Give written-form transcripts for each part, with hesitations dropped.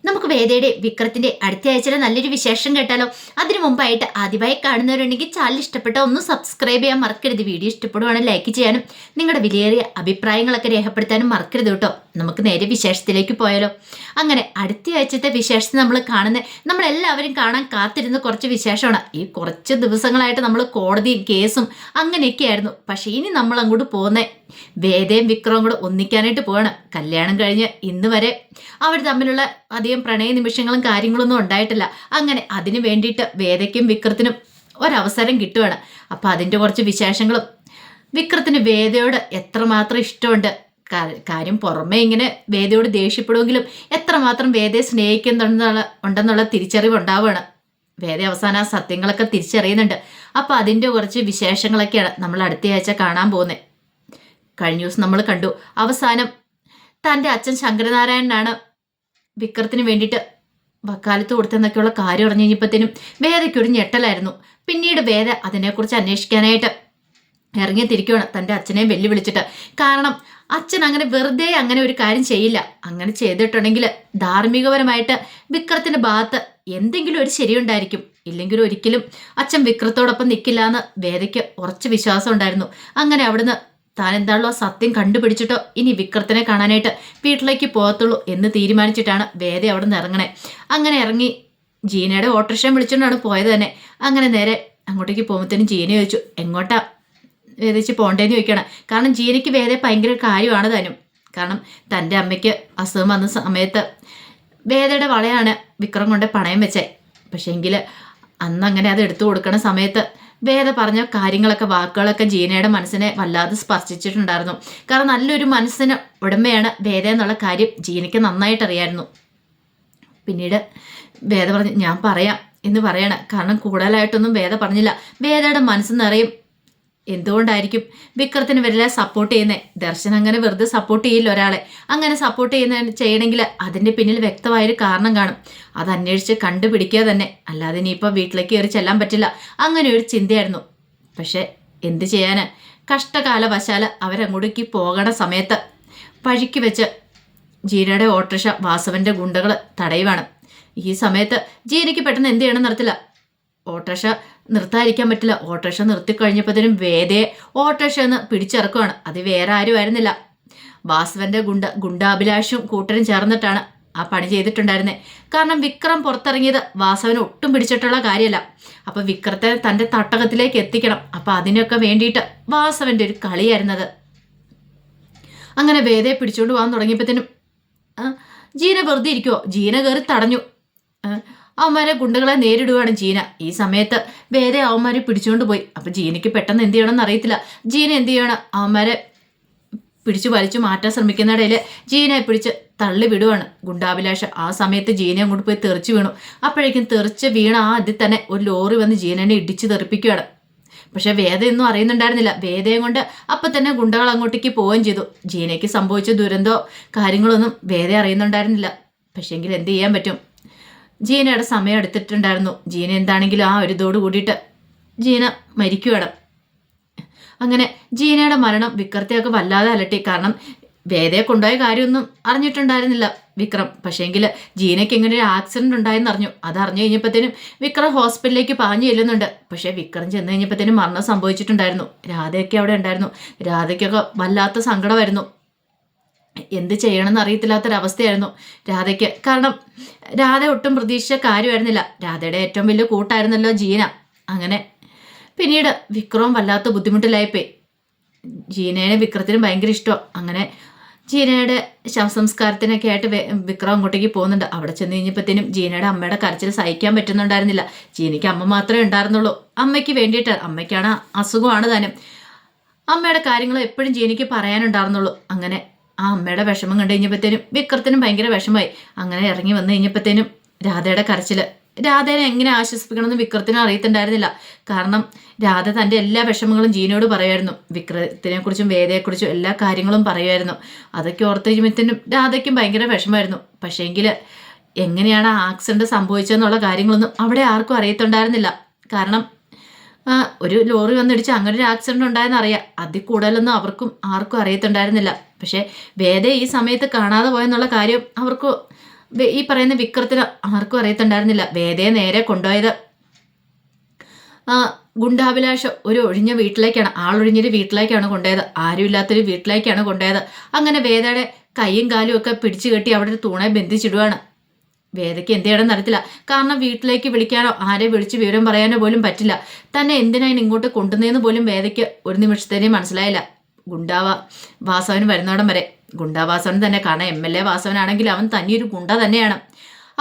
നമുക്ക് വേദയുടെ വിക്രത്തിന്റെ അടുത്ത ആഴ്ചയിലെ നല്ലൊരു വിശേഷം കേട്ടാലോ. അതിനു മുമ്പായിട്ട് ആദ്യമായി കാണുന്നവരുണ്ടെങ്കിൽ ചാനൽ ഇഷ്ടപ്പെട്ട ഒന്ന് സബ്സ്ക്രൈബ് ചെയ്യാൻ മറക്കരുത്. വീഡിയോ ഇഷ്ടപ്പെടുവാണെങ്കിൽ ലൈക്ക് ചെയ്യാനും നിങ്ങളുടെ വിലയേറിയ അഭിപ്രായങ്ങളൊക്കെ രേഖപ്പെടുത്താനും മറക്കരുത് കേട്ടോ. നമുക്ക് നേരെ വിശേഷത്തിലേക്ക് പോയാലോ. അങ്ങനെ അടുത്ത ആഴ്ചത്തെ വിശേഷത്തെ നമ്മൾ കാണുന്നത്, നമ്മളെല്ലാവരും കാണാൻ കാത്തിരുന്ന കുറച്ച് വിശേഷമാണ്. ഈ കുറച്ച് ദിവസങ്ങളായിട്ട് നമ്മൾ കോടതിയും കേസും അങ്ങനെയൊക്കെ ആയിരുന്നു. പക്ഷേ ഇനി നമ്മൾ അങ്ങോട്ട് പോകുന്ന വേദയും വിക്രവും കൂടെ ഒന്നിക്കാനായിട്ട് പോവാണ്. കല്യാണം കഴിഞ്ഞ് ഇന്ന് വരെ അവർ തമ്മിലുള്ള അധികം പ്രണയ നിമിഷങ്ങളും കാര്യങ്ങളൊന്നും ഉണ്ടായിട്ടില്ല. അങ്ങനെ അതിന് വേണ്ടിയിട്ട് വേദയ്ക്കും വിക്രത്തിനും ഒരവസരം കിട്ടുവാണ്. അപ്പം അതിൻ്റെ കുറച്ച് വിശേഷങ്ങളും, വിക്രത്തിന് വേദയോട് എത്രമാത്രം ഇഷ്ടമുണ്ട്, കാര്യം പുറമെ ഇങ്ങനെ വേദയോട് ദേഷ്യപ്പെടുമെങ്കിലും എത്രമാത്രം വേദയെ ഉണ്ടെന്നുള്ള തിരിച്ചറിവ് ഉണ്ടാവുകയാണ്. വേദ അവസാനം ആ സത്യങ്ങളൊക്കെ തിരിച്ചറിയുന്നുണ്ട്. അപ്പം അതിൻ്റെ കുറച്ച് വിശേഷങ്ങളൊക്കെയാണ് നമ്മൾ അടുത്ത ആഴ്ച കാണാൻ പോകുന്നത്. കഴിഞ്ഞ ദിവസം നമ്മൾ കണ്ടു, അവസാനം തൻ്റെ അച്ഛൻ ശങ്കരനാരായണനാണ് വിക്രത്തിന് വേണ്ടിയിട്ട് വക്കാലത്ത് കൊടുത്തെന്നൊക്കെയുള്ള കാര്യം അറിഞ്ഞു കഴിഞ്ഞപ്പോഴത്തേനും വേദയ്ക്കൊരു ഞെട്ടലായിരുന്നു. പിന്നീട് വേദ അതിനെക്കുറിച്ച് അന്വേഷിക്കാനായിട്ട് ഇറങ്ങിത്തിരിക്കുകയാണ്, തൻ്റെ അച്ഛനെ വെല്ലുവിളിച്ചിട്ട്. കാരണം അച്ഛൻ അങ്ങനെ വെറുതെ അങ്ങനെ ഒരു കാര്യം ചെയ്യില്ല. അങ്ങനെ ചെയ്തിട്ടുണ്ടെങ്കിൽ ധാർമ്മികപരമായിട്ട് വിക്രത്തിൻ്റെ ഭാഗത്ത് എന്തെങ്കിലും ഒരു ശരിയുണ്ടായിരിക്കും. ഇല്ലെങ്കിൽ ഒരിക്കലും അച്ഛൻ വിക്രത്തോടൊപ്പം നിൽക്കില്ല എന്ന് വേദയ്ക്ക് ഉറച്ച് വിശ്വാസം ഉണ്ടായിരുന്നു. അങ്ങനെ അവിടുന്ന് താൻ എന്താണല്ലോ സത്യം കണ്ടുപിടിച്ചിട്ടോ ഇനി വിക്രത്തിനെ കാണാനായിട്ട് വീട്ടിലേക്ക് പോകത്തുള്ളൂ എന്ന് തീരുമാനിച്ചിട്ടാണ് വേദ അവിടെ നിന്ന് ഇറങ്ങണേ. അങ്ങനെ ഇറങ്ങി ജീനയുടെ ഓട്ടോറിക്ഷ വിളിച്ചുകൊണ്ടാണ് പോയത് തന്നെ. അങ്ങനെ നേരെ അങ്ങോട്ടേക്ക് പോകുമ്പോഴത്തേനും ജീന ചോദിച്ചു, എങ്ങോട്ടാ വേദിച്ച് പോകേണ്ടതെന്ന് ചോദിക്കണം. കാരണം ജീനയ്ക്ക് വേദ ഭയങ്കര കാര്യമാണ് താനും. കാരണം തൻ്റെ അമ്മയ്ക്ക് അസുഖം വന്ന സമയത്ത് വേദയുടെ വളയാണ് വിക്രം കൊണ്ട് പണയം വെച്ചേ. പക്ഷേ എങ്കിൽ അന്ന് അങ്ങനെ അത് എടുത്തു കൊടുക്കണ സമയത്ത് വേദ പറഞ്ഞ കാര്യങ്ങളൊക്കെ, വാക്കുകളൊക്കെ ജീനയുടെ മനസ്സിനെ വല്ലാതെ സ്പർശിച്ചിട്ടുണ്ടായിരുന്നു. കാരണം നല്ലൊരു മനസ്സിന് ഉടമയാണ് വേദ എന്നുള്ള കാര്യം ജീനയ്ക്ക് നന്നായിട്ട് അറിയായിരുന്നു. പിന്നീട് വേദ പറഞ്ഞു, ഞാൻ പറയാം എന്ന് പറയണം. കാരണം കൂടുതലായിട്ടൊന്നും വേദ പറഞ്ഞില്ല. വേദയുടെ മനസ്സ് നിറയും. എന്തുകൊണ്ടായിരിക്കും വിക്രത്തിന് വരില്ല സപ്പോർട്ട് ചെയ്യുന്നത്? ദർശൻ അങ്ങനെ വെറുതെ സപ്പോർട്ട് ചെയ്യില്ല ഒരാളെ. അങ്ങനെ സപ്പോർട്ട് ചെയ്യണമെങ്കിൽ അതിൻ്റെ പിന്നിൽ വ്യക്തമായൊരു കാരണം കാണും. അത് അന്വേഷിച്ച് കണ്ടുപിടിക്കുക തന്നെ, അല്ലാതെ ഇനിയിപ്പോൾ വീട്ടിലേക്ക് കയറി ചെല്ലാൻ പറ്റില്ല. അങ്ങനെ ഒരു ചിന്തയായിരുന്നു. പക്ഷെ എന്ത് ചെയ്യാൻ, കഷ്ടകാലവശാൽ അവരങ്ങോട്ടേക്ക് പോകണ സമയത്ത് വഴിക്ക് വെച്ച് ജീനയുടെ ഓട്ടോറിക്ഷ വാസവൻ്റെ ഗുണ്ടകൾ തടയുവാണ്. ഈ സമയത്ത് ജീനയ്ക്ക് പെട്ടെന്ന് എന്ത് ചെയ്യണമെന്ന് അറിയത്തില്ല. ഓട്ടോറിക്ഷ നിർത്താതിരിക്കാൻ പറ്റില്ല. ഓട്ടോറിക്ഷ നിർത്തിക്കഴിഞ്ഞപ്പോഴത്തേനും വേദയെ ഓട്ടോറിക്ഷ ഒന്ന് പിടിച്ചിറക്കുവാണ്. അത് വേറെ ആരും ആയിരുന്നില്ല, വാസവന്റെ ഗുണ്ടാഭിലാഷും കൂട്ടരും ചേർന്നിട്ടാണ് ആ പണി ചെയ്തിട്ടുണ്ടായിരുന്നത്. കാരണം വിക്രം പുറത്തിറങ്ങിയത് വാസവന് ഒട്ടും പിടിച്ചിട്ടുള്ള കാര്യമല്ല. അപ്പം വിക്രത്തെ തൻ്റെ തട്ടകത്തിലേക്ക് എത്തിക്കണം. അപ്പം അതിനൊക്കെ വേണ്ടിയിട്ട് വാസവന്റെ ഒരു കളിയായിരുന്നത്. അങ്ങനെ വേദയെ പിടിച്ചുകൊണ്ട് പോകാൻ തുടങ്ങിയപ്പോഴത്തേനും ജീന വെറുതെ ഇരിക്കുമോ? ജീന കയറി തടഞ്ഞു. അവന്മാരെ ഗുണ്ടകളെ നേരിടുകയാണ് ജീന. ഈ സമയത്ത് വേദ അവന്മാരെ പിടിച്ചുകൊണ്ട് പോയി. അപ്പം ജീനയ്ക്ക് പെട്ടെന്ന് എന്ത് ചെയ്യണമെന്ന് അറിയത്തില്ല. ജീന എന്ത് ചെയ്യണം, അവന്മാരെ പിടിച്ചു വലിച്ചു മാറ്റാൻ ശ്രമിക്കുന്നിടയിൽ ജീനയെ പിടിച്ച് തള്ളി വിടുവാണ് ഗുണ്ടാഭിലാഷ. ആ സമയത്ത് ജീന അങ്ങോട്ട് പോയി തെറിച്ച് വീണു. അപ്പോഴേക്കും തെറിച്ച് വീണ ആ അതിൽ തന്നെ ഒരു ലോറി വന്ന് ജീനനെ ഇടിച്ച് തെറിപ്പിക്കുകയാണ്. പക്ഷെ വേദയൊന്നും അറിയുന്നുണ്ടായിരുന്നില്ല. വേദയും കൊണ്ട് അപ്പം തന്നെ ഗുണ്ടകൾ അങ്ങോട്ടേക്ക് പോവുകയും ചെയ്തു. ജീനയ്ക്ക് സംഭവിച്ച ദുരന്തോ കാര്യങ്ങളൊന്നും വേദ അറിയുന്നുണ്ടായിരുന്നില്ല. പക്ഷേങ്കിൽ എന്ത് ചെയ്യാൻ പറ്റും, ജീനയുടെ സമയം എടുത്തിട്ടുണ്ടായിരുന്നു. ജീന എന്താണെങ്കിലും ആ ഒരു ഇതോട് കൂടിയിട്ട് ജീന മരിക്കുകയാണ്. അങ്ങനെ ജീനയുടെ മരണം വിക്രത്തെയൊക്കെ വല്ലാതെ അലട്ടി. കാരണം വേദയെ കൊണ്ടുപോയ കാര്യമൊന്നും അറിഞ്ഞിട്ടുണ്ടായിരുന്നില്ല വിക്രം. പക്ഷേങ്കിൽ ജീനയ്ക്ക് ഇങ്ങനെ ഒരു ആക്സിഡന്റ് ഉണ്ടായെന്ന് അറിഞ്ഞു. അത് അറിഞ്ഞു കഴിഞ്ഞപ്പോഴത്തേനും വിക്രം ഹോസ്പിറ്റലിലേക്ക് പാഞ്ഞു ചെല്ലുന്നുണ്ട്. പക്ഷേ വിക്രം ചെന്ന് കഴിഞ്ഞപ്പോഴത്തേനും മരണം സംഭവിച്ചിട്ടുണ്ടായിരുന്നു. രാധയൊക്കെ അവിടെ ഉണ്ടായിരുന്നു. രാധയ്ക്കൊക്കെ വല്ലാത്ത സങ്കടമായിരുന്നു. എന്ത് ചെയ്യണമെന്ന് അറിയത്തില്ലാത്തൊരവസ്ഥയായിരുന്നു രാധയ്ക്ക്. കാരണം രാധ ഒട്ടും പ്രതീക്ഷിച്ച കാര്യമായിരുന്നില്ല. രാധയുടെ ഏറ്റവും വലിയ കൂട്ടായിരുന്നല്ലോ ജീന. അങ്ങനെ പിന്നീട് വിക്രവും വല്ലാത്ത ബുദ്ധിമുട്ടിലായിപ്പോയി. ജീനയെ വിക്രത്തിന് ഭയങ്കര ഇഷ്ടമാണ്. അങ്ങനെ ജീനയുടെ ശവസംസ്കാരത്തിനൊക്കെ ആയിട്ട് വിക്രം അങ്ങോട്ടേക്ക് പോകുന്നുണ്ട്. അവിടെ ചെന്ന് കഴിഞ്ഞപ്പോഴത്തേനും ജീനയുടെ അമ്മയുടെ കരച്ചിൽ സഹിക്കാൻ പറ്റുന്നുണ്ടായിരുന്നില്ല. ജീനയ്ക്ക് അമ്മ മാത്രമേ ഉണ്ടായിരുന്നുള്ളൂ. അമ്മയ്ക്ക് വേണ്ടിയിട്ട്, അമ്മയ്ക്കാണ് അസുഖമാണ് താനും. അമ്മയുടെ കാര്യങ്ങൾ എപ്പോഴും ജീനയ്ക്ക് പറയാനുണ്ടായിരുന്നുള്ളൂ. അങ്ങനെ ആ അമ്മയുടെ വിഷമം കണ്ടു കഴിഞ്ഞപ്പോഴത്തേനും വിക്രത്തിനും ഭയങ്കര വിഷമമായി. അങ്ങനെ ഇറങ്ങി വന്നു കഴിഞ്ഞപ്പോഴത്തേനും രാധയുടെ കരച്ചിൽ, രാധയെ എങ്ങനെ ആശ്വസിപ്പിക്കണമെന്ന് വിക്രത്തിനും അറിയത്തുണ്ടായിരുന്നില്ല. കാരണം രാധ തൻ്റെ എല്ലാ വിഷമങ്ങളും ജീനയോട് പറയുമായിരുന്നു. വിക്രത്തിനെ കുറിച്ചും വേദയെക്കുറിച്ചും എല്ലാ കാര്യങ്ങളും പറയുമായിരുന്നു. അതൊക്കെ ഓർത്ത് കഴിയുമ്പോഴത്തേനും രാധയ്ക്കും ഭയങ്കര വിഷമമായിരുന്നു. പക്ഷേങ്കിൽ എങ്ങനെയാണ് ആക്സിഡന്റ് സംഭവിച്ചതെന്നുള്ള കാര്യങ്ങളൊന്നും അവിടെ ആർക്കും അറിയത്തുണ്ടായിരുന്നില്ല. കാരണം ഒരു ലോറി വന്നിടിച്ച് അങ്ങനെ ഒരു ആക്സിഡന്റ് ഉണ്ടായെന്ന് അറിയാം. അതിൽ കൂടുതലൊന്നും ആർക്കും അറിയത്തുണ്ടായിരുന്നില്ല. പക്ഷേ വേദ ഈ സമയത്ത് കാണാതെ പോയെന്നുള്ള കാര്യം അവർക്ക് ഈ പറയുന്ന വിക്രത്തിന് ആർക്കും അറിയത്തുണ്ടായിരുന്നില്ല വേദയെ നേരെ കൊണ്ടുപോയത് ഗുണ്ടാഭിലാഷ് ഒരു ഒഴിഞ്ഞ വീട്ടിലേക്കാണ്, ആളൊഴിഞ്ഞൊരു വീട്ടിലേക്കാണ് കൊണ്ടുപോയത്, ആരുമില്ലാത്തൊരു വീട്ടിലേക്കാണ് കൊണ്ടുപോയത്. അങ്ങനെ വേദയുടെ കൈയും കാലും ഒക്കെ പിടിച്ചു കെട്ടി അവിടെ ഒരു തൂണെ ബന്ധിച്ചിടുവാണ്. വേദയ്ക്ക് എന്ത് ചെയ്യണമെന്ന് അറിയത്തില്ല. കാരണം വീട്ടിലേക്ക് വിളിക്കാനോ ആരെ വിളിച്ച് വിവരം പറയാനോ പോലും പറ്റില്ല. തന്നെ എന്തിനാണ് ഇങ്ങോട്ട് കൊണ്ടുവന്നതെന്ന് പോലും വേദയ്ക്ക് ഒരു നിമിഷത്തേനും മനസ്സിലായില്ല. വാസവൻ വരുന്നോടം വരെ വാസവൻ തന്നെ, കാരണം MLA വാസവനാണെങ്കിൽ അവൻ തന്നെയൊരു ഗുണ്ട തന്നെയാണ്.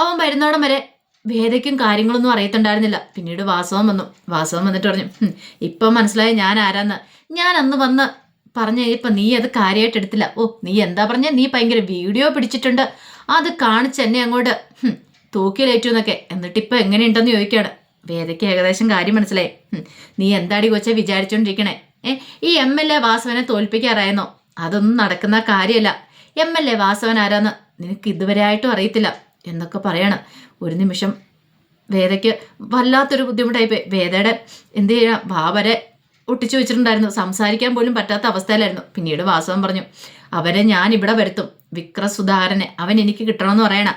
അവൻ വരുന്നോടം വരെ വേദയ്ക്കും കാര്യങ്ങളൊന്നും അറിയത്തുണ്ടായിരുന്നില്ല. പിന്നീട് വാസവൻ വന്നിട്ട് പറഞ്ഞു, ഇപ്പം മനസ്സിലായി ഞാൻ ആരാന്ന്. ഞാൻ അന്ന് വന്ന് പറഞ്ഞു കഴിഞ്ഞപ്പോൾ നീ അത് കാര്യമായിട്ട് എടുത്തില്ല. ഓ, നീ എന്താ പറഞ്ഞ, നീ ഭയങ്കര വീഡിയോ പിടിച്ചിട്ടുണ്ട്, അത് കാണിച്ച് എന്നെ അങ്ങോട്ട് തൂക്കിലേറ്റു എന്നൊക്കെ. എന്നിട്ടിപ്പോൾ എങ്ങനെയുണ്ടെന്ന് ചോദിക്കുകയാണ്. വേദയ്ക്ക് ഏകദേശം കാര്യം മനസ്സിലായി. നീ എന്താടി കൊച്ചെ വിചാരിച്ചോണ്ടിരിക്കണേ? ഈ MLA വാസവനെ തോൽപ്പിക്കാറായെന്നോ? അതൊന്നും നടക്കുന്ന കാര്യമല്ല. MLA വാസവൻ ആരാന്ന് നിനക്ക് ഇതുവരെ ആയിട്ടും അറിയത്തില്ല എന്നൊക്കെ പറയാണ്. ഒരു നിമിഷം വേദയ്ക്ക് വല്ലാത്തൊരു ബുദ്ധിമുട്ടായിപ്പോയി. വേദയുടെ എന്ത് ചെയ്യാ, വരെ ഒട്ടിച്ചു വെച്ചിട്ടുണ്ടായിരുന്നു, സംസാരിക്കാൻ പോലും പറ്റാത്ത അവസ്ഥയിലായിരുന്നു. പിന്നീട് വാസവൻ പറഞ്ഞു, അവനെ ഞാൻ ഇവിടെ വരുത്തും, വിക്രസുധാകരനെ, അവൻ എനിക്ക് കിട്ടണമെന്ന് പറയണ.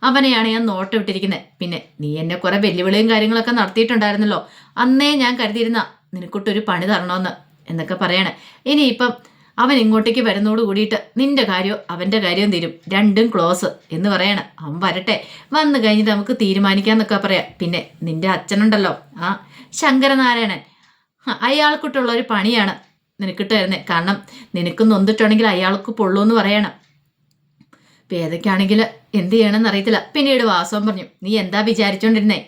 അവനെയാണ് ഞാൻ നോട്ട് വിട്ടിരിക്കുന്നത്. പിന്നെ നീ എന്നെ കുറെ വെല്ലുവിളിയും കാര്യങ്ങളൊക്കെ നടത്തിയിട്ടുണ്ടായിരുന്നല്ലോ, അന്നേ ഞാൻ കരുതിയിരുന്ന നിനക്കൊട്ടൊരു പണി തരണമെന്ന് എന്നൊക്കെ പറയണേ. ഇനിയിപ്പം അവൻ ഇങ്ങോട്ടേക്ക് വരുന്നതോട് കൂടിയിട്ട് നിന്റെ കാര്യവും അവൻ്റെ കാര്യവും തീരും, രണ്ടും ക്ലോസ് എന്ന് പറയണ. അവൻ വരട്ടെ, വന്നു കഴിഞ്ഞിട്ട് നമുക്ക് തീരുമാനിക്കാന്നൊക്കെ പറയാം. പിന്നെ നിന്റെ അച്ഛനുണ്ടല്ലോ, ആ ശങ്കരനാരായണൻ, അയാൾക്കിട്ടുള്ള ഒരു പണിയാണ് നിനക്കിട്ട് തരുന്നത്. കാരണം നിനക്ക് നൊന്നിട്ടുണ്ടെങ്കിൽ അയാൾക്ക് പൊള്ളൂ എന്ന് പറയണം. വേദയ്ക്കാണെങ്കിൽ എന്ത് ചെയ്യണമെന്ന് അറിയത്തില്ല. പിന്നീട് വാസവൻ പറഞ്ഞു, നീ എന്താ വിചാരിച്ചോണ്ടിരുന്നേ?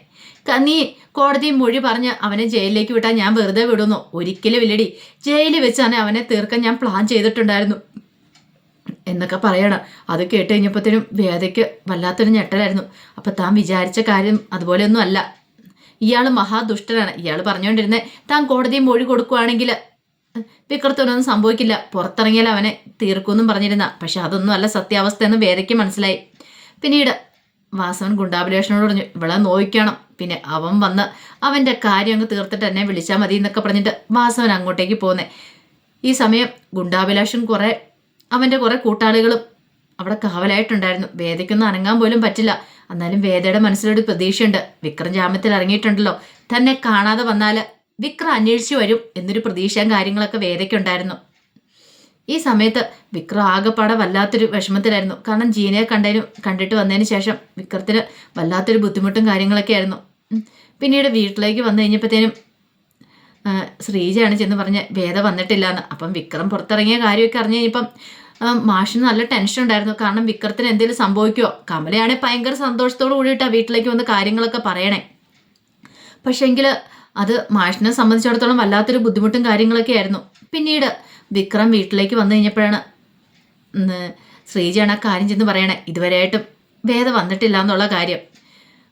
നീ കോടതി മൊഴി പറഞ്ഞ് അവനെ ജയിലിലേക്ക് വിട്ടാൽ ഞാൻ വെറുതെ വിടുന്നു? ഒരിക്കലും ഇല്ലടി, ജയിലിൽ വെച്ച് തന്നെ അവനെ തീർക്കാൻ ഞാൻ പ്ലാൻ ചെയ്തിട്ടുണ്ടായിരുന്നു എന്നൊക്കെ പറയണം. അത് കേട്ട് കഴിഞ്ഞപ്പോഴത്തേനും വേദയ്ക്ക് വല്ലാത്തൊരു ഞെട്ടലായിരുന്നു. അപ്പം താൻ വിചാരിച്ച കാര്യം അതുപോലെയൊന്നും അല്ല, ഇയാൾ മഹാദുഷ്ടനാണ്. ഇയാൾ പറഞ്ഞുകൊണ്ടിരുന്നേ താൻ കോടതി മൊഴി കൊടുക്കുകയാണെങ്കിൽ വിക്രത്തിനൊന്നും സംഭവിക്കില്ല, പുറത്തിറങ്ങിയാൽ അവനെ തീർക്കുമെന്നും പറഞ്ഞിരുന്ന. പക്ഷെ അതൊന്നും അല്ല സത്യാവസ്ഥ എന്ന് വേദയ്ക്ക് മനസ്സിലായി. പിന്നീട് വാസവൻ ഗുണ്ടാഭിലാഷിനോട് പറഞ്ഞു, ഇവിടെ നോയിക്കണം, പിന്നെ അവൻ വന്ന് അവൻ്റെ കാര്യം അങ്ങ് തീർത്തിട്ട് എന്നെ വിളിച്ചാൽ മതി എന്നൊക്കെ പറഞ്ഞിട്ട് വാസവൻ അങ്ങോട്ടേക്ക് പോകുന്നേ. ഈ സമയം ഗുണ്ടാഭിലാഷും അവൻ്റെ കുറേ കൂട്ടാളികളും അവിടെ കാവലായിട്ടുണ്ടായിരുന്നു. വേദയ്ക്കൊന്നും അനങ്ങാൻ പോലും പറ്റില്ല. എന്നാലും വേദയുടെ മനസ്സിലൊരു പ്രതീക്ഷയുണ്ട്. വിക്രം ജാമ്യത്തിൽ ഇറങ്ങിയിട്ടുണ്ടല്ലോ, തന്നെ കാണാതെ വന്നാൽ വിക്രം അന്വേഷിച്ചു വരും എന്നൊരു പ്രതീക്ഷയും കാര്യങ്ങളൊക്കെ വേദയ്ക്കുണ്ടായിരുന്നു. ഈ സമയത്ത് വിക്രം ആകെപ്പാടെ വല്ലാത്തൊരു വിഷമത്തിലായിരുന്നു. കാരണം ജീനയെ കണ്ടിട്ട് വന്നതിന് ശേഷം വിക്രത്തിന് വല്ലാത്തൊരു ബുദ്ധിമുട്ടും കാര്യങ്ങളൊക്കെ ആയിരുന്നു. പിന്നീട് വീട്ടിലേക്ക് വന്നു കഴിഞ്ഞപ്പോഴത്തേനും ശ്രീജയാണ് ചെന്ന് പറഞ്ഞ് വേദ വന്നിട്ടില്ല എന്ന്. അപ്പം വിക്രം പുറത്തിറങ്ങിയ കാര്യമൊക്കെ അറിഞ്ഞു കഴിഞ്ഞപ്പം മാഷിന് നല്ല ടെൻഷൻ ഉണ്ടായിരുന്നു. കാരണം വിക്രത്തിന് എന്തെങ്കിലും സംഭവിക്കുമോ? കമലയാണെങ്കിൽ ഭയങ്കര സന്തോഷത്തോട് കൂടിയിട്ടാണ് വീട്ടിലേക്ക് വന്ന് കാര്യങ്ങളൊക്കെ പറയണേ. പക്ഷേങ്കിൽ അത് മാഷിനെ സംബന്ധിച്ചിടത്തോളം വല്ലാത്തൊരു ബുദ്ധിമുട്ടും കാര്യങ്ങളൊക്കെ ആയിരുന്നു. പിന്നീട് വിക്രം വീട്ടിലേക്ക് വന്നു കഴിഞ്ഞപ്പോഴാണ് ശ്രീജയാണ് ആ കാര്യം ചെന്ന് പറയണേ, ഇതുവരെയായിട്ടും വേദ വന്നിട്ടില്ല എന്നുള്ള കാര്യം.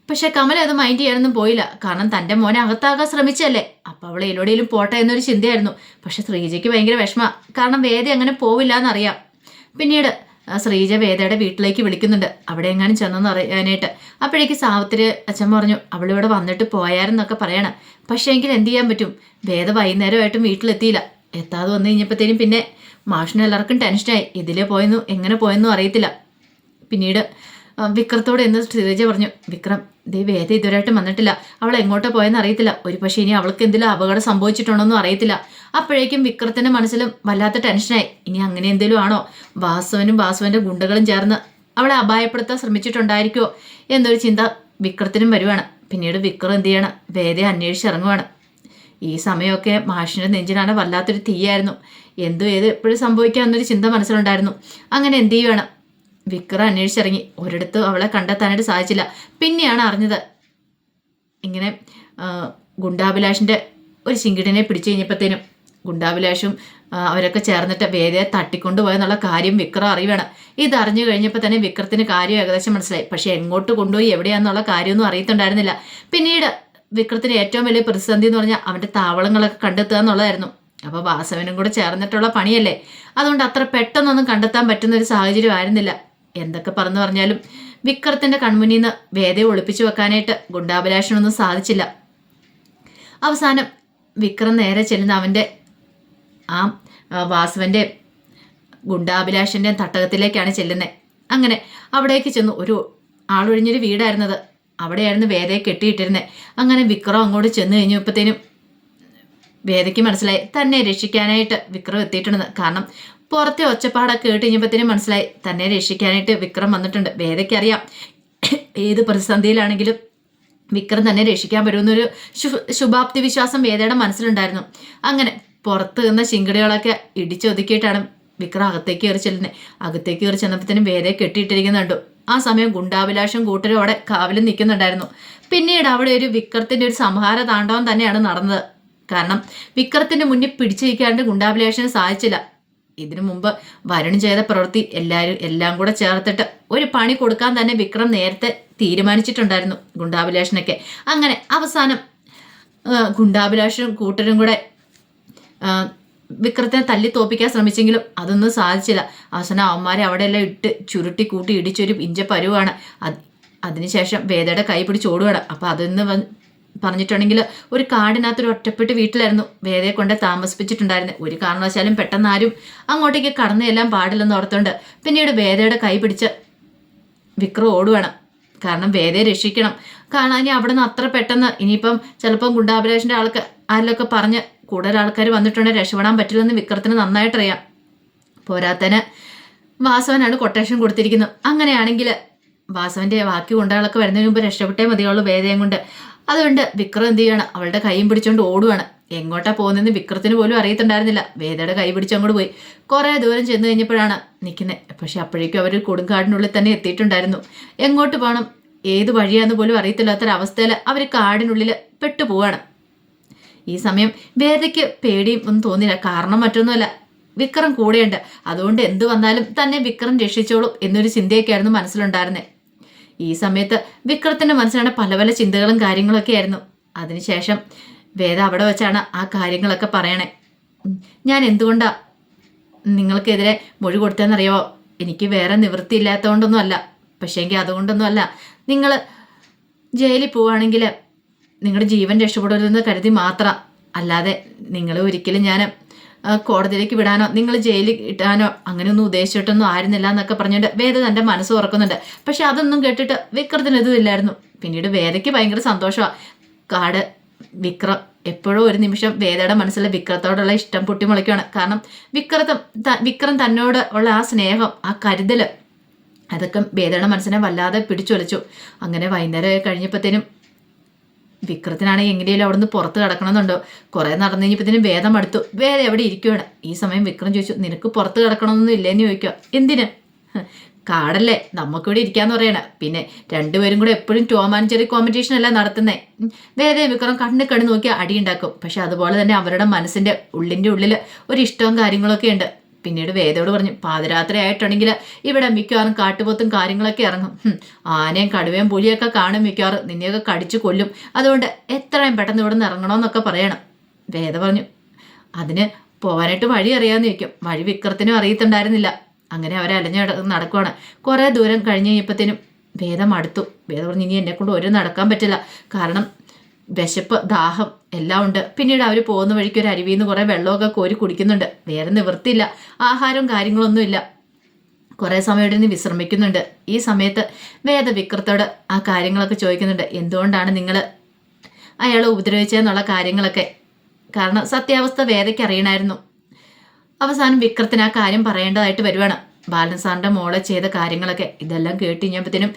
പക്ഷെ കമല അത് മൈൻഡ് ചെയ്യാനൊന്നും പോയില്ല. കാരണം തൻ്റെ മോനെ അകത്താകാൻ ശ്രമിച്ചല്ലേ, അപ്പോൾ അവൾ എവിടെയെങ്കിലും പോട്ടെ എന്നൊരു ചിന്തയായിരുന്നു. പക്ഷെ ശ്രീജയ്ക്ക് ഭയങ്കര വിഷമമാണ്. കാരണം വേദ അങ്ങനെ പോവില്ല എന്നറിയാം. പിന്നീട് ശ്രീജ വേദയുടെ വീട്ടിലേക്ക് വിളിക്കുന്നുണ്ട്, അവിടെ എങ്ങാനും ചെന്നെന്ന് അറിയാനായിട്ട്. അപ്പോഴേക്ക് സാവിത്രി അച്ഛൻ പറഞ്ഞു, അവളിവിടെ വന്നിട്ട് പോയാരെന്നൊക്കെ പറയണം. പക്ഷേ എങ്കിൽ എന്ത് ചെയ്യാൻ പറ്റും, വേദ വൈകുന്നേരമായിട്ടും വീട്ടിലെത്തിയില്ല. എത്താതെ വന്നു കഴിഞ്ഞപ്പോഴത്തേനും പിന്നെ മാഷിന് എല്ലാവർക്കും ടെൻഷനായി. ഇതിലേ പോയെന്നു എങ്ങനെ പോയെന്നും അറിയത്തില്ല. പിന്നീട് വിക്രത്തോട് എന്ന് ശ്രീജ പറഞ്ഞു, വിക്രം വേദ ഇതുവരെയായിട്ടും വന്നിട്ടില്ല, അവൾ എങ്ങോട്ട് പോയെന്ന് അറിയത്തില്ല, ഒരു പക്ഷേ ഇനി അവൾക്ക് എന്തെങ്കിലും അപകടം സംഭവിച്ചിട്ടുണ്ടോന്നും അറിയത്തില്ല. അപ്പോഴേക്കും വിക്രത്തിൻ്റെ മനസ്സിലും വല്ലാത്ത ടെൻഷനായി. ഇനി അങ്ങനെ എന്തെങ്കിലും ആണോ, വാസുവിൻ്റെ ഗുണ്ടകളും ചേർന്ന് അവളെ അപായപ്പെടുത്താൻ ശ്രമിച്ചിട്ടുണ്ടായിരിക്കുമോ എന്നൊരു ചിന്ത വിക്രത്തിനും വരുവാണ്. പിന്നീട് വിക്രം എന്ത് ചെയ്യണം, വേദയെ അന്വേഷിച്ചിറങ്ങുവാണ്. ഈ സമയമൊക്കെ മാഷിൻ്റെ നെഞ്ചിനാണ് വല്ലാത്തൊരു തീയായിരുന്നു. എപ്പോഴും സംഭവിക്കാമെന്നൊരു ചിന്ത മനസ്സിലുണ്ടായിരുന്നു. അങ്ങനെ എന്ത് ചെയ്യുവാണ്, വിക്രം അന്വേഷിച്ചിറങ്ങി. ഒരിടത്തും അവളെ കണ്ടെത്താനായിട്ട് സാധിച്ചില്ല. പിന്നെയാണ് അറിഞ്ഞത് ഇങ്ങനെ ഗുണ്ടാഭിലാഷിൻ്റെ ഒരു ചിങ്കിടിനെ പിടിച്ചു കഴിഞ്ഞപ്പോഴത്തേനും ഗുണ്ടാഭിലാഷും അവരൊക്കെ ചേർന്നിട്ട് വേദയെ തട്ടിക്കൊണ്ടുപോയെന്നുള്ള കാര്യം വിക്രം അറിയുവാണ്. ഇതറിഞ്ഞു കഴിഞ്ഞപ്പോൾ തന്നെ വിക്രത്തിന് കാര്യം ഏകദേശം മനസ്സിലായി. പക്ഷെ എങ്ങോട്ട് കൊണ്ടുപോയി എവിടെയാണെന്നുള്ള കാര്യമൊന്നും അറിയത്തുണ്ടായിരുന്നില്ല. പിന്നീട് വിക്രത്തിന് ഏറ്റവും വലിയ പ്രതിസന്ധി എന്ന് പറഞ്ഞാൽ അവൻ്റെ താവളങ്ങളൊക്കെ കണ്ടെത്തുക എന്നുള്ളതായിരുന്നു. അപ്പോൾ വാസവനും കൂടെ ചേർന്നിട്ടുള്ള പണിയല്ലേ, അതുകൊണ്ട് അത്ര പെട്ടെന്നൊന്നും കണ്ടെത്താൻ പറ്റുന്ന ഒരു സാഹചര്യം ആയിരുന്നില്ല. എന്തൊക്കെ പറഞ്ഞാലും വിക്രത്തിൻ്റെ കൺമുന്നിൽ നിന്ന് വേദയെ ഒളിപ്പിച്ചു വെക്കാനായിട്ട് ഗുണ്ടാഭിലാഷിനൊന്നും സാധിച്ചില്ല. അവസാനം വിക്രം നേരെ ചെല്ലുന്ന അവൻ്റെ ആ വാസവൻ്റെ ഗുണ്ടാഭിലാഷിൻ്റെ തട്ടകത്തിലേക്കാണ് ചെല്ലുന്നത്. അങ്ങനെ അവിടേക്ക് ചെന്ന് ഒരു ആളൊഴിഞ്ഞൊരു വീടായിരുന്നത്. അവിടെയായിരുന്നു വേദയെ കെട്ടിയിട്ടിരുന്നത്. അങ്ങനെ വിക്രം അങ്ങോട്ട് ചെന്ന് കഴിഞ്ഞപ്പോഴത്തേനും വേദയ്ക്ക് മനസ്സിലായി തന്നെ രക്ഷിക്കാനായിട്ട് വിക്രം എത്തിയിട്ടുണ്ടെന്ന്. കാരണം പുറത്തെ ഒച്ചപ്പാടൊക്കെ കേട്ട് കഴിഞ്ഞപ്പോഴത്തേനും മനസ്സിലായി തന്നെ രക്ഷിക്കാനായിട്ട് വിക്രം വന്നിട്ടുണ്ട്. വേദയ്ക്കറിയാം ഏത് പ്രതിസന്ധിയിലാണെങ്കിലും വിക്രം തന്നെ രക്ഷിക്കാൻ പറ്റുമെന്നൊരു ശുഭാപ്തി വിശ്വാസം വേദയുടെ മനസ്സിലുണ്ടായിരുന്നു. അങ്ങനെ പുറത്ത് നിന്ന ശിങ്കടികളൊക്കെ ഇടിച്ചൊതുക്കിയിട്ടാണ് വിക്രം അകത്തേക്ക് കയറി ചെല്ലുന്നത്. അകത്തേക്ക് കയറി ചെന്നപ്പോഴത്തേനും വേദയെ കെട്ടിയിട്ടിരിക്കുന്നുണ്ടു. ആ സമയം ഗുണ്ടാഭിലാഷം കൂട്ടരും അവിടെ കാവലും നിൽക്കുന്നുണ്ടായിരുന്നു. പിന്നീട് അവിടെ ഒരു വിക്രത്തിന്റെ ഒരു സംഹാര താണ്ഡവം തന്നെയാണ് നടന്നത്. കാരണം വിക്രത്തിന്റെ മുന്നിൽ പിടിച്ചു വയ്ക്കാണ്ട് ഗുണ്ടാഭിലാഷന് സാധിച്ചില്ല. ഇതിനു മുമ്പ് വരുൺ ചെയ്ത പ്രവൃത്തി എല്ലാം കൂടെ ചേർത്തിട്ട് ഒരു പണി കൊടുക്കാൻ തന്നെ വിക്രം നേരത്തെ തീരുമാനിച്ചിട്ടുണ്ടായിരുന്നു ഗുണ്ടാഭിലാഷനൊക്കെ. അങ്ങനെ അവസാനം ഗുണ്ടാഭിലാഷനും കൂട്ടരും കൂടെ വിക്രത്തിനെ തല്ലി തോപ്പിക്കാൻ ശ്രമിച്ചെങ്കിലും അതൊന്നും സാധിച്ചില്ല. അവസാനം അവന്മാരെ അവിടെയെല്ലാം ഇട്ട് ചുരുട്ടി കൂട്ടി ഇടിച്ചൊരു ഇഞ്ച പരുവാണ്. അതിനുശേഷം വേദയുടെ കൈ പിടിച്ച് ഓടുകയാണ്. അപ്പം അതൊന്ന് പറഞ്ഞിട്ടുണ്ടെങ്കിൽ ഒരു കാടിനകത്തൊരു ഒറ്റപ്പെട്ട് വീട്ടിലായിരുന്നു വേദയെ കൊണ്ട് താമസിപ്പിച്ചിട്ടുണ്ടായിരുന്നത്. ഒരു കാരണവശാലും പെട്ടെന്ന് ആരും അങ്ങോട്ടേക്ക് കടന്നു ചെല്ലാൻ പാടില്ലെന്ന് ഓർത്തുകൊണ്ട് പിന്നീട് വേദയുടെ കൈ പിടിച്ച് വിക്രം ഓടുകയാണ്. കാരണം വേദയെ രക്ഷിക്കണം. കാരണം ഇനി അവിടെ നിന്ന് അത്ര പെട്ടെന്ന് ഇനിയിപ്പം ചിലപ്പം ഗുണ്ടാഭിലാഷിന്റെ ആൾക്ക് ആരിലൊക്കെ പറഞ്ഞ് കൂടുതൽ ആൾക്കാർ വന്നിട്ടുണ്ടെങ്കിൽ രക്ഷപ്പെടാൻ പറ്റില്ലെന്ന് വിക്രത്തിന് നന്നായിട്ടറിയാം. പോരാത്തന് വാസവനാണ് കൊട്ടേഷൻ കൊടുത്തിരിക്കുന്നത്. അങ്ങനെയാണെങ്കിൽ വാസവന്റെ ബാക്കി ഗുണ്ടകളൊക്കെ വരുന്നതിന് മുമ്പ് രക്ഷപ്പെട്ടേ മതിയുള്ളൂ വേദയും കൊണ്ട്. അതുകൊണ്ട് വിക്രം എന്ത് ചെയ്യണം, അവളുടെ കൈയും പിടിച്ചുകൊണ്ട് ഓടുവാണ്. എങ്ങോട്ടാ പോകുന്നതെന്ന് വിക്രത്തിന് പോലും അറിയത്തുണ്ടായിരുന്നില്ല. വേദയുടെ കൈ പിടിച്ചങ്ങോട്ട് പോയി. കുറേ ദൂരം ചെന്ന് കഴിഞ്ഞപ്പോഴാണ് നിൽക്കുന്നത്. പക്ഷെ അപ്പോഴേക്കും അവർ കൊടുങ്കാടിനുള്ളിൽ തന്നെ എത്തിയിട്ടുണ്ടായിരുന്നു. എങ്ങോട്ട് പോകണം, ഏത് വഴിയാന്ന് പോലും അറിയത്തില്ലാത്തൊരവസ്ഥയിൽ അവർ കാടിനുള്ളിൽ പെട്ടുപോവാണ്. ഈ സമയം വേദയ്ക്ക് പേടിയും ഒന്നും തോന്നില്ല. കാരണം മറ്റൊന്നുമല്ല, വിക്രം കൂടെയുണ്ട്. അതുകൊണ്ട് എന്തു വന്നാലും തന്നെ വിക്രം രക്ഷിച്ചോളും എന്നൊരു ചിന്തയൊക്കെയായിരുന്നു മനസ്സിലുണ്ടായിരുന്നത്. ഈ സമയത്ത് വിക്രത്തിന്റെ മനസ്സിലാണ് പല പല ചിന്തകളും കാര്യങ്ങളൊക്കെ ആയിരുന്നു. അതിനുശേഷം വേദ അവിടെ വെച്ചാണ് ആ കാര്യങ്ങളൊക്കെ പറയണേ. ഞാൻ എന്തുകൊണ്ടാ നിങ്ങൾക്കെതിരെ മൊഴി കൊടുത്തതെന്നറിയാവോ? എനിക്ക് വേറെ നിവൃത്തിയില്ലാത്തതുകൊണ്ടൊന്നും അല്ല. പക്ഷേങ്കിൽ അതുകൊണ്ടൊന്നും അല്ല. നിങ്ങൾ ജയിലിൽ പോവുകയാണെങ്കിൽ നിങ്ങളുടെ ജീവൻ രക്ഷപ്പെടരുതെന്ന് കരുതി മാത്രം. അല്ലാതെ നിങ്ങൾ ഒരിക്കലും ഞാൻ കോടതിയിലേക്ക് വിടാനോ നിങ്ങൾ ജയിലിൽ ഇടാനോ അങ്ങനെയൊന്നും ഉദ്ദേശിച്ചിട്ടൊന്നും ആയിരുന്നില്ല എന്നൊക്കെ പറഞ്ഞിട്ട് വേദ തൻ്റെ മനസ്സ് തുറക്കുന്നുണ്ട്. പക്ഷെ അതൊന്നും കേട്ടിട്ട് വിക്രത്തിന് ഇതുമില്ലായിരുന്നു. പിന്നീട് വേദയ്ക്ക് ഭയങ്കര സന്തോഷമാണ്. കാട് വിക്രം എപ്പോഴും ഒരു നിമിഷം വേദയുടെ മനസ്സിലെ വിക്രത്തോടുള്ള ഇഷ്ടം പൊട്ടിമുളയ്ക്കുകയാണ്. കാരണം വിക്രം തന്നോട് ഉള്ള ആ സ്നേഹം, ആ കരുതല്, അതൊക്കെ വേദയുടെ മനസ്സിനെ വല്ലാതെ പിടിച്ചൊലിച്ചു. അങ്ങനെ വൈകുന്നേരം കഴിഞ്ഞപ്പോഴത്തേനും വിക്രത്തിനാണെങ്കിൽ എങ്ങനെയും അവിടെ നിന്ന് പുറത്ത് കിടക്കണമെന്നുണ്ടോ. കുറെ നടന്നു കഴിഞ്ഞപ്പോഴത്തേനും വേദം അടുത്തു. വേദം എവിടെ ഇരിക്കുവാണ്. ഈ സമയം വിക്രം ചോദിച്ചു, നിനക്ക് പുറത്ത് കിടക്കണമെന്നൊന്നും ഇല്ലേന്ന് ചോദിക്കുക. എന്തിന്? കാടല്ലേ, നമുക്കിവിടെ ഇരിക്കാന്ന് പറയണ. പിന്നെ രണ്ടുപേരും കൂടെ എപ്പോഴും ടോം ആൻഡ് ജെറി കോമ്പറ്റീഷൻ അല്ല നടത്തുന്നേ. വേദയും വിക്രം കണ്ണ് കണ്ണു നോക്കി അടിയുണ്ടാക്കും. പക്ഷെ അതുപോലെ തന്നെ അവരുടെ മനസ്സിന്റെ ഉള്ളിൽ ഒരു ഇഷ്ടവും കാര്യങ്ങളൊക്കെ ഉണ്ട്. പിന്നീട് വേദയോട് പറഞ്ഞു, പാതിരാത്രി ആയിട്ടുണ്ടെങ്കിൽ ഇവിടെ മിക്കവാറും കാട്ടുപോത്തും കാര്യങ്ങളൊക്കെ ഇറങ്ങും. ആനയും കടുവയും പുലിയൊക്കെ കാണും. മിക്കവാറും നിന്നെയൊക്കെ കടിച്ചു കൊല്ലും. അതുകൊണ്ട് എത്രയും പെട്ടെന്ന് ഇവിടെ നിന്ന് ഇറങ്ങണമെന്നൊക്കെ പറയണം. വേദ പറഞ്ഞു, അതിന് പോകാനായിട്ട് വഴി അറിയാമെന്ന് ചോദിക്കും. വഴി വിക്രത്തിനും അറിയത്തുണ്ടായിരുന്നില്ല. അങ്ങനെ അവരെ അലഞ്ഞ് നടക്കുവാണ്. കുറേ ദൂരം കഴിഞ്ഞ് കഴിഞ്ഞപ്പോഴത്തേനും വേദം അടുത്തു. വേദ പറഞ്ഞു, ഇനി എന്നെക്കൊണ്ട് ഒരു നടക്കാൻ പറ്റില്ല. കാരണം വിശപ്പ്, ദാഹം എല്ലാം ഉണ്ട്. പിന്നീട് അവർ പോകുന്ന വഴിക്ക് ഒരു അരുവിയിൽ നിന്ന് കുറേ വെള്ളമൊക്കെ കോരി കുടിക്കുന്നുണ്ട്. വേറെ നിവൃത്തിയില്ല. ആഹാരവും കാര്യങ്ങളൊന്നുമില്ല. കുറേ സമയം ഇവിടെ നിന്ന് വിശ്രമിക്കുന്നുണ്ട്. ഈ സമയത്ത് വേദ വിക്രത്തോട് ആ കാര്യങ്ങളൊക്കെ ചോദിക്കുന്നുണ്ട്. എന്തുകൊണ്ടാണ് നിങ്ങൾ അയാളെ ഉപദ്രവിച്ചതെന്നുള്ള കാര്യങ്ങളൊക്കെ. കാരണം സത്യാവസ്ഥ വേദയ്ക്ക് അറിയണമായിരുന്നു. അവസാനം വിക്രത്തിന് ആ കാര്യം പറയേണ്ടതായിട്ട് വരുവാണ്. ബാലൻ സാറിൻ്റെ മോളെ ചെയ്ത കാര്യങ്ങളൊക്കെ ഇതെല്ലാം കേട്ട് കഴിഞ്ഞപ്പോഴത്തേനും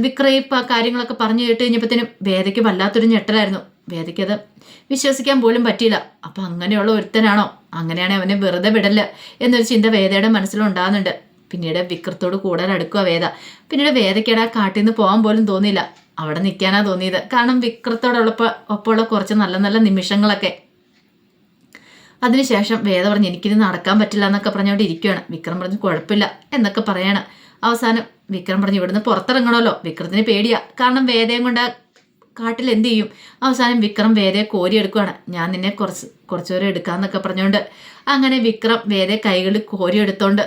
വിക്രയിപ്പ് ആ കാര്യങ്ങളൊക്കെ പറഞ്ഞു കേട്ട് കഴിഞ്ഞപ്പോഴത്തേനും വേദയ്ക്ക് വല്ലാത്തൊരു ഞെട്ടലായിരുന്നു. വേദയ്ക്കത് വിശ്വസിക്കാൻ പോലും പറ്റിയില്ല. അപ്പം അങ്ങനെയുള്ള ഒരുത്തനാണോ? അങ്ങനെയാണെങ്കിൽ അവനെ വെറുതെ വിടല്ല എന്നൊരു ചിന്ത വേദയുടെ മനസ്സിലുണ്ടാകുന്നുണ്ട്. പിന്നീട് വിക്രത്തോട് കൂടുതൽ അടുക്കുക വേദ. പിന്നീട് വേദയ്ക്കടെ ആ കാട്ടിൽ നിന്ന് പോകാൻ പോലും തോന്നിയില്ല. അവിടെ നിൽക്കാനാ തോന്നിയത്. കാരണം ഒപ്പമുള്ള കുറച്ച് നല്ല നല്ല നിമിഷങ്ങളൊക്കെ. അതിനുശേഷം വേദ പറഞ്ഞു, എനിക്കിത് നടക്കാൻ പറ്റില്ല എന്നൊക്കെ പറഞ്ഞുകൊണ്ട് ഇരിക്കുകയാണ്. വിക്രം പറഞ്ഞു, കുഴപ്പമില്ല എന്നൊക്കെ പറയാണ്. അവസാനം വിക്രം പറഞ്ഞു, ഇവിടുന്ന് പുറത്തിറങ്ങണമല്ലോ. വിക്രത്തിന് പേടിയാ. കാരണം വേദയും കൊണ്ട് കാട്ടിൽ എന്ത് ചെയ്യും. അവസാനം വിക്രം വേദയെ കോരിയെടുക്കുകയാണ്. ഞാൻ നിന്നെ കുറച്ചു ദൂരം എടുക്കാമെന്നൊക്കെ പറഞ്ഞുകൊണ്ട് അങ്ങനെ വിക്രം വേദയെ കൈകളിൽ കോരിയെടുത്തോണ്ട്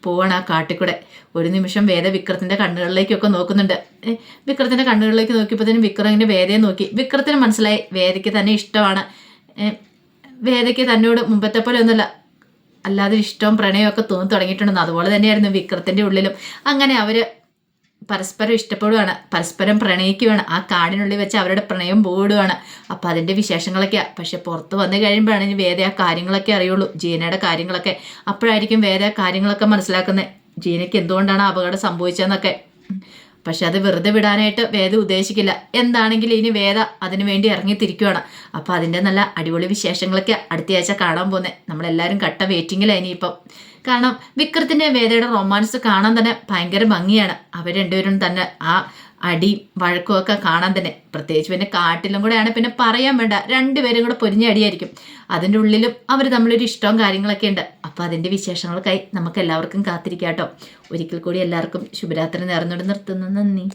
പോവാണ് ആ കാട്ടിക്കൂടെ. ഒരു നിമിഷം വേദ വിക്രത്തിന്റെ കണ്ണുകളിലേക്കൊക്കെ നോക്കുന്നുണ്ട്. വിക്രത്തിന്റെ കണ്ണുകളിലേക്ക് നോക്കിയപ്പോഴത്തേനും വിക്രം ഇങ്ങനെ വേദയെ നോക്കി. വിക്രത്തിന് മനസ്സിലായി വേദയ്ക്ക് തന്നെ ഇഷ്ടമാണ്. വേദയ്ക്ക് തന്നോട് മുമ്പത്തെ പോലെ ഒന്നുമല്ല, അല്ലാതെ ഇഷ്ടവും പ്രണയവും ഒക്കെ തോന്നി തുടങ്ങിയിട്ടുണ്ടെന്ന്. അതുപോലെ തന്നെയായിരുന്നു വിക്രത്തിന്റെ ഉള്ളിലും. അങ്ങനെ അവര് പരസ്പരം ഇഷ്ടപ്പെടുകയാണ്, പരസ്പരം പ്രണയിക്കുകയാണ്. ആ കാടിനുള്ളിൽ വെച്ച് അവരുടെ പ്രണയം പോടുകയാണ്. അപ്പം അതിൻ്റെ വിശേഷങ്ങളൊക്കെയാണ്. പക്ഷെ പുറത്ത് വന്നു കഴിയുമ്പോഴാണ് ഇനി വേദ ആ കാര്യങ്ങളൊക്കെ അറിയുള്ളൂ, ജീനയുടെ കാര്യങ്ങളൊക്കെ. അപ്പോഴായിരിക്കും വേദ കാര്യങ്ങളൊക്കെ മനസ്സിലാക്കുന്നത്, ജീനയ്ക്ക് എന്തുകൊണ്ടാണ് അപകടം സംഭവിച്ചതെന്നൊക്കെ. പക്ഷെ അത് വെറുതെ വിടാനായിട്ട് വേദ ഉദ്ദേശിക്കില്ല. എന്താണെങ്കിലും ഇനി വേദ അതിനു വേണ്ടി ഇറങ്ങിത്തിരിക്കുകയാണ്. അപ്പം അതിൻ്റെ നല്ല അടിപൊളി വിശേഷങ്ങളൊക്കെ അടുത്തയാഴ്ച കാണാൻ പോകുന്നത്. നമ്മളെല്ലാവരും കട്ട വെയിറ്റിങ്ങിലാണ് ഇനിയിപ്പം. കാരണം വിക്രത്തിൻ്റെ വേദയുടെ റൊമാൻസ് കാണാൻ തന്നെ ഭയങ്കര ഭംഗിയാണ്. അവർ രണ്ടുപേരും തന്നെ ആ അടി വഴക്കും ഒക്കെ കാണാൻ തന്നെ. പ്രത്യേകിച്ച് പിന്നെ കാട്ടിലും കൂടെയാണ്, പിന്നെ പറയാൻ വേണ്ട, രണ്ടുപേരും കൂടെ പൊരിഞ്ഞ അടിയായിരിക്കും. അതിൻ്റെ ഉള്ളിലും അവർ തമ്മിലൊരു ഇഷ്ടവും കാര്യങ്ങളൊക്കെ ഉണ്ട്. അപ്പോൾ അതിൻ്റെ വിശേഷങ്ങൾക്കായി നമുക്ക് എല്ലാവർക്കും കാത്തിരിക്കാം കേട്ടോ. ഒരിക്കൽ കൂടി എല്ലാവർക്കും ശുഭരാത്രി നേർന്നുകൊണ്ട് നിർത്തുന്നു. നന്ദി.